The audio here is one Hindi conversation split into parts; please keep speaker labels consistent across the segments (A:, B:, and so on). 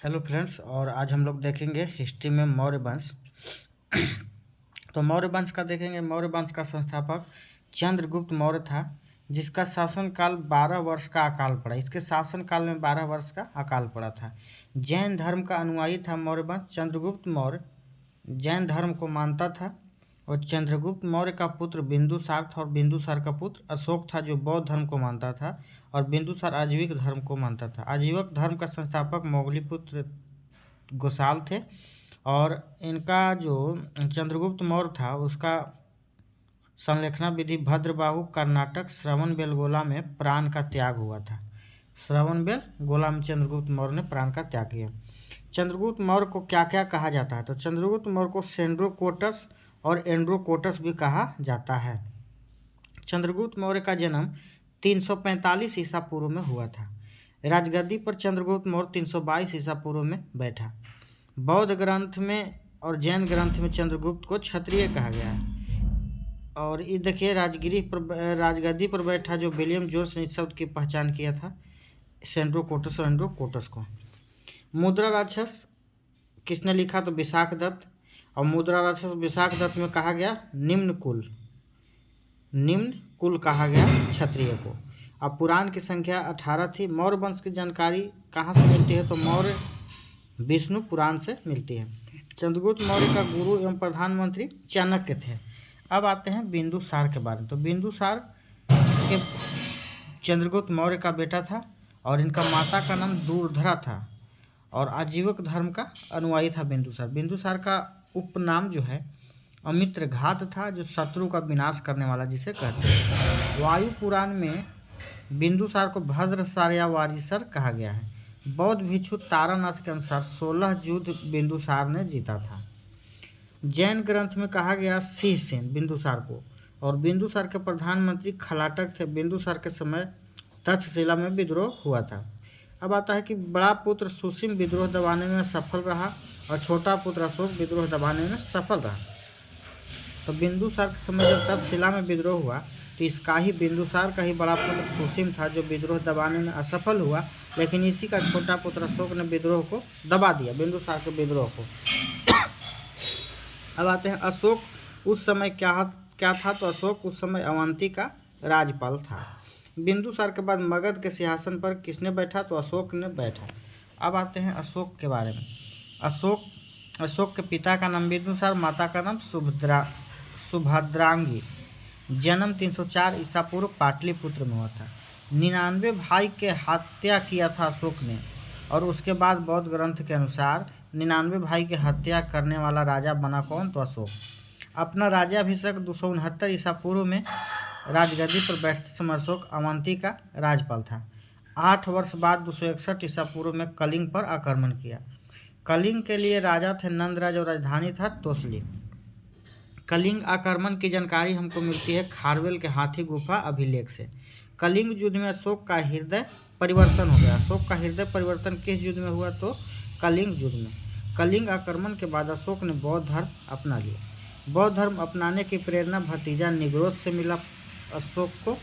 A: हेलो फ्रेंड्स, और आज हम लोग देखेंगे हिस्ट्री में मौर्य वंश। तो मौर्य वंश का देखेंगे। मौर्य वंश का संस्थापक चंद्रगुप्त मौर्य था, जिसका शासनकाल 12 वर्ष का अकाल पड़ा। इसके शासनकाल में 12 वर्ष का अकाल पड़ा था। जैन धर्म का अनुयायी था मौर्य वंश। चंद्रगुप्त मौर्य जैन धर्म को मानता था, और चंद्रगुप्त मौर्य का पुत्र बिंदुसार था, और बिंदुसार का पुत्र अशोक था जो बौद्ध धर्म को मानता था, और बिंदुसार आजीविक धर्म को मानता था। आजीविक धर्म का संस्थापक मोगलीपुत्र गोसाल थे, और इनका जो चंद्रगुप्त मौर्य था उसका संलेखना विधि भद्रबाहु कर्नाटक श्रवणबेलगोला में प्राण का त्याग हुआ था। श्रवणबेलगोला में चंद्रगुप्त मौर्य ने प्राण का त्याग किया। चंद्रगुप्त मौर्य को क्या क्या कहा जाता है? तो चंद्रगुप्त मौर्य को सेंड्रोकोटस और एंड्रोकोटस भी कहा जाता है। चंद्रगुप्त मौर्य का जन्म 345 ईसा पूर्व में हुआ था। राजगद्दी पर चंद्रगुप्त मौर्य 322 ईसा पूर्व में बैठा। बौद्ध ग्रंथ में और जैन ग्रंथ में चंद्रगुप्त को क्षत्रिय कहा गया है। और ये देखिए, राजगद्दी पर बैठा जो विलियम जोन्स ने इस शब्द की पहचान किया था, सेंड्रोकोटस और एंड्रोकोटस को। मुद्रा राक्षस किसने लिखा? तो विशाख दत्त। और मुद्रा राक्षस विशाख दत्त में कहा गया निम्न कुल कहा गया क्षत्रिय को। अब पुराण की संख्या 18 थी। मौर्य वंश की जानकारी कहाँ से मिलती है? तो मौर्य विष्णु पुराण से मिलती है। चंद्रगुप्त मौर्य का गुरु एवं प्रधानमंत्री चाणक्य थे। अब आते हैं बिंदुसार के बारे में। तो बिंदुसार के चंद्रगुप्त मौर्य का बेटा था, और इनका माता का नाम दूरधरा था, और आजीविक धर्म का अनुयायी था बिंदुसार। बिंदुसार का उपनाम जो है अमित्रघात था, जो शत्रु का विनाश करने वाला जिसे कहते हैं। वायु पुराण में बिंदुसार को भद्रसार्यावारीसर कहा गया है। बौद्ध भिक्षु तारानाथ के अनुसार 16 युद्ध बिंदुसार ने जीता था। जैन ग्रंथ में कहा गया सिंहसेन बिंदुसार को, और बिंदुसार के प्रधानमंत्री खलाटक थे। बिंदुसार के समय तक्षशिला में विद्रोह हुआ था। अब आता है कि बड़ा पुत्र सुसीम विद्रोह दबाने में सफल रहा, और छोटा पुत्र अशोक विद्रोह दबाने में सफल रहा। तो बिंदुसार के समय जब तक्षशिला में विद्रोह हुआ, तो इसका ही बिंदुसार का ही बड़ा पुत्र सुसीम था जो विद्रोह दबाने में असफल हुआ, लेकिन इसी का छोटा पुत्र अशोक ने विद्रोह को दबा दिया, बिंदुसार के विद्रोह को। अब आते हैं अशोक उस समय क्या था? तो अशोक उस समय अवंती का राज्यपाल था। बिंदुसार के बाद मगध के सिंहासन पर किसने बैठा? तो अशोक ने बैठा। अब आते हैं अशोक के बारे में। अशोक के पिता का नाम बिंदुसार, माता का नाम सुभद्रांगी। जन्म 304 ईसा पूर्व पाटलिपुत्र में हुआ था। 99 भाई के हत्या किया था अशोक ने, और उसके बाद बौद्ध ग्रंथ के अनुसार 99 भाई की हत्या करने वाला राजा बना कौन? तो अशोक। अपना राज्याभिषेक 269 ईसा पूर्व में राजगद्दी पर बैठते समय अशोक अवंती का राज्यपाल था। 8 वर्ष बाद 261 ईसा पूर्व में कलिंग पर आक्रमण किया। कलिंग के लिए राजा थे नंदराज, और राजधानी था तोसली। कलिंग आक्रमण की जानकारी हमको मिलती है खारवेल के हाथी गुफा अभिलेख से। कलिंग युद्ध में अशोक का हृदय परिवर्तन हो गया। अशोक का हृदय परिवर्तन किस युद्ध में हुआ? तो कलिंग युद्ध में। कलिंग आक्रमण के बाद अशोक ने बौद्ध धर्म अपना लिया। बौद्ध धर्म अपनाने की प्रेरणा भतीजा निग्रोध से मिला अशोक को,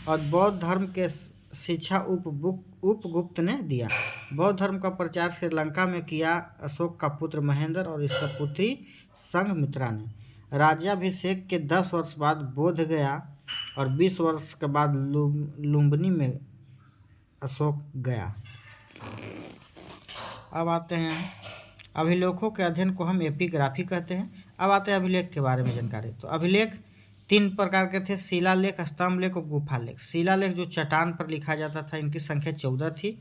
A: और बौद्ध धर्म के शिक्षा उपगुप्त ने दिया। बौद्ध धर्म का प्रचार श्रीलंका में किया अशोक का पुत्र महेंद्र और इसका पुत्री संघमित्रा ने। राज्याभिषेक के 10 वर्ष बाद बोध गया, और 20 वर्ष के बाद लुम्बिनी में अशोक गया। अब आते हैं अभिलेखों के अध्ययन को हम एपिग्राफी कहते हैं। अब आते हैं अभिलेख के बारे में जानकारी। तो अभिलेख 3 प्रकार के थे: शिलालेख, स्तंभलेख और गुफालेख। शिलालेख जो चट्टान पर लिखा जाता था, इनकी संख्या 14 थी,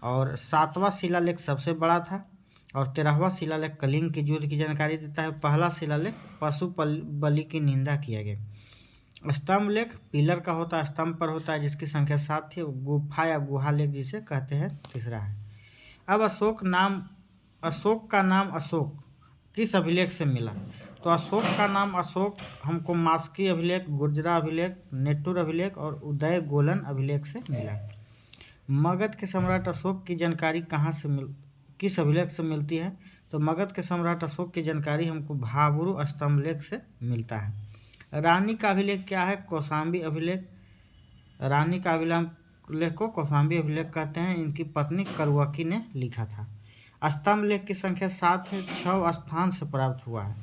A: और 7वां शिलालेख सबसे बड़ा था, और 13वां शिलालेख कलिंग के युद्ध की जानकारी देता है। पहला शिलालेख पशु बलि की निंदा किया गया। स्तंभलेख पिलर का होता है, स्तंभ पर होता है, जिसकी संख्या 7 थी। गुफा या गुहालेख जिसे कहते हैं तीसरा है। अब अशोक का नाम अशोक किस अभिलेख से मिला? तो अशोक का नाम अशोक हमको मास्की अभिलेख, गुर्जरा अभिलेख, नेटुर अभिलेख और उदय गोलन अभिलेख से मिला। मगध के सम्राट अशोक की जानकारी किस अभिलेख से मिलती है? तो मगध के सम्राट अशोक की जानकारी हमको भाबरू स्तंभलेख से मिलता है। रानी का अभिलेख क्या है? कौशाम्बी अभिलेख। रानी का अभिलेख को कौशाम्बी अभिलेख कहते हैं। इनकी पत्नी करुवकी ने लिखा था। स्तंभलेख की संख्या 7 है, 6 स्थान से प्राप्त हुआ है।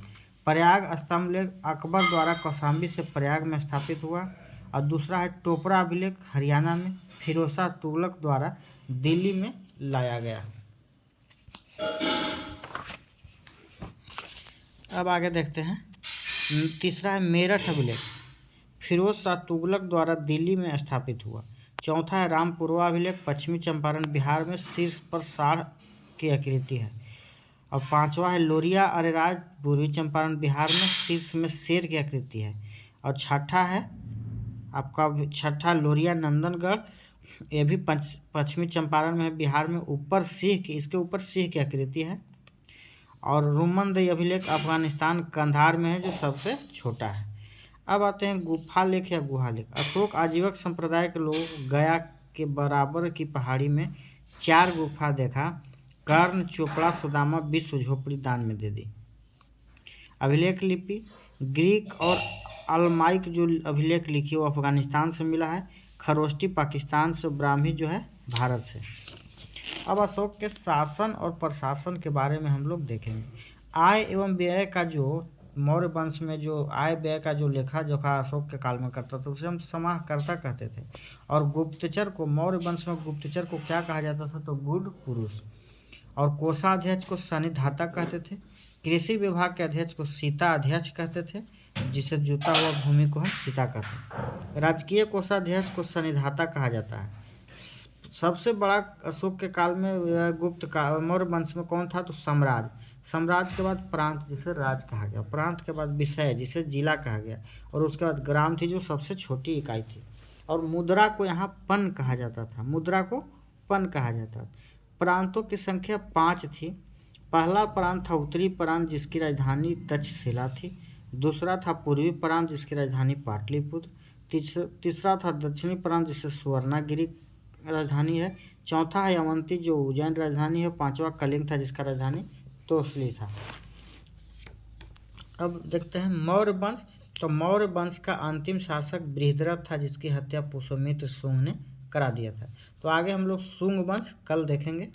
A: प्रयाग स्तंभलेख अकबर द्वारा कौशाम्बी से प्रयाग में स्थापित हुआ। और दूसरा है टोपरा अभिलेख हरियाणा में फिरोज शाह तुगलक द्वारा दिल्ली में लाया गया। अब आगे देखते हैं। तीसरा है मेरठ अभिलेख, फिरोज शाह तुगलक द्वारा दिल्ली में स्थापित हुआ। चौथा है रामपुरवा अभिलेख, पश्चिमी चंपारण बिहार में शीर्ष पर साढ़ की आकृति है। और पांचवा है लोरिया अरेराज, पूर्वी चंपारण बिहार में शीर्ष में शेर की आकृति है। और छठा है आपका लोरिया नंदनगढ़, ये भी पश्चिमी चंपारण में है बिहार में, ऊपर सिंह की, इसके ऊपर सिंह की आकृति है। और रुमनदई अभिलेख अफगानिस्तान कंधार में है, जो सबसे छोटा है। अब आते हैं गुफा लेख या गुहा लेख। अशोक आजीवक संप्रदाय के लोग गया के बराबर की पहाड़ी में 4 गुफा देखा। कर्ण, चोपड़ा, सुदामा, विश्व झोपड़ी दान में दे दी। अभिलेख लिपि ग्रीक और अलमाइक जो अभिलेख लिखी वो अफगानिस्तान से मिला है। खरोष्टी पाकिस्तान से, ब्राह्मी जो है भारत से। अब अशोक के शासन और प्रशासन के बारे में हम लोग देखेंगे। आय एवं व्यय का जो मौर्य वंश में जो आय व्यय का जो लेखा जोखा अशोक के काल में करता था उसे हम समाहर्ता कहते थे। और गुप्तचर को, मौर्य वंश में गुप्तचर को क्या कहा जाता था, तो गुड पुरुष। और कोषाध्यक्ष को सन्निधाता कहते थे। कृषि विभाग के अध्यक्ष को सीता अध्यक्ष कहते थे, जिसे जुता हुआ भूमि को हम सीता कहते हैं। राजकीय कोषाध्यक्ष को सन्निधाता कहा जाता है। सबसे बड़ा अशोक के काल में गुप्त का मौर्य वंश में कौन था, तो सम्राट। साम्राज्य के बाद प्रांत, जिसे राज कहा गया। प्रांत के बाद विषय, जिसे जिला कहा गया। और उसके बाद ग्राम थी, जो सबसे छोटी इकाई थी। और मुद्रा को यहाँ पन कहा जाता था, मुद्रा को पन कहा जाता था। प्रांतों की संख्या 5 थी। पहला प्रांत था उत्तरी प्रांत, जिसकी राजधानी तक्षशिला थी। दूसरा था पूर्वी प्रांत, जिसकी राजधानी पाटलिपुत्र। तीसरा था दक्षिणी प्रांत, जिसे सुवर्णागिरी राजधानी है। चौथा है अवंती, जो उज्जैन राजधानी है। पांचवा कलिंग था, जिसका राजधानी तोसली था। अब देखते हैं मौर्य वंश। तो मौर्य वंश का अंतिम शासक बृहद्रथ था, जिसकी हत्या पुष्यमित्र शुंग ने करा दिया था। तो आगे हम लोग शुंग वंश कल देखेंगे।